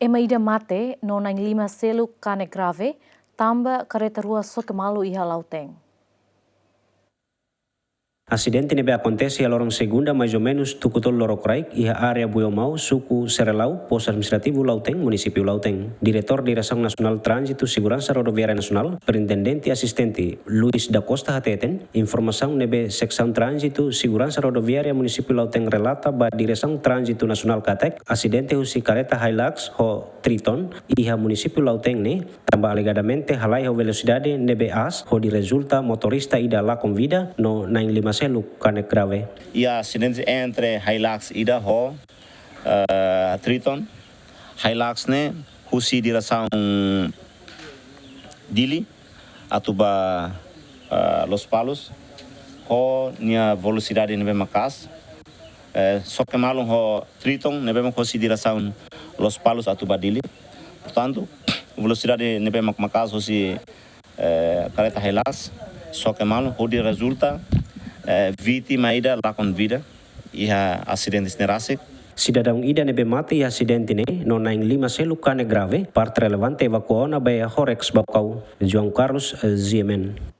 Emaida mate no naing 5 selu kane grave, tamba kereta rua Sokemalu iha Lauteng. Acidente nebe acontece a lorong segunda mais ou menos tukutol lorokraik iha area Buiomau, suku Serelau, pos administrativo Lauteng, município Lauteng. Diretor Direção Nacional Trânsito Segurança Rodoviária Nacional, Superintendente Assistente Luiz da Costa Hateten, informação nebe Secção Trânsito Segurança Rodoviária Município Lauteng relata ba Direção Trânsito Nacional Catek, acidente husi careta Hilux ho Triton iha município Lauteng ne, tambah alegadamente halai ho velocidade nebe as ho di resulta motorista ida la com vida no naing 5 selu kane grave. E acidente entre Hilux ida ho Triton. Hilux ne husi direção Dili atuba Los Palos ho nia velocidade nebe makas. Sokemalu ho Triton nebe husi direção Los Palos atuba Dili. Portanto, velocidade nebe makas husi careta Hilux. Sokemalu ho di resulta vítima ida lá com vida e acidente nerasik. Cidadão ida nebe mate e acidente ne no naing 5 selu kane grave, parte relevante evacuou na baia Horex Bacau, João Carlos Ziemen.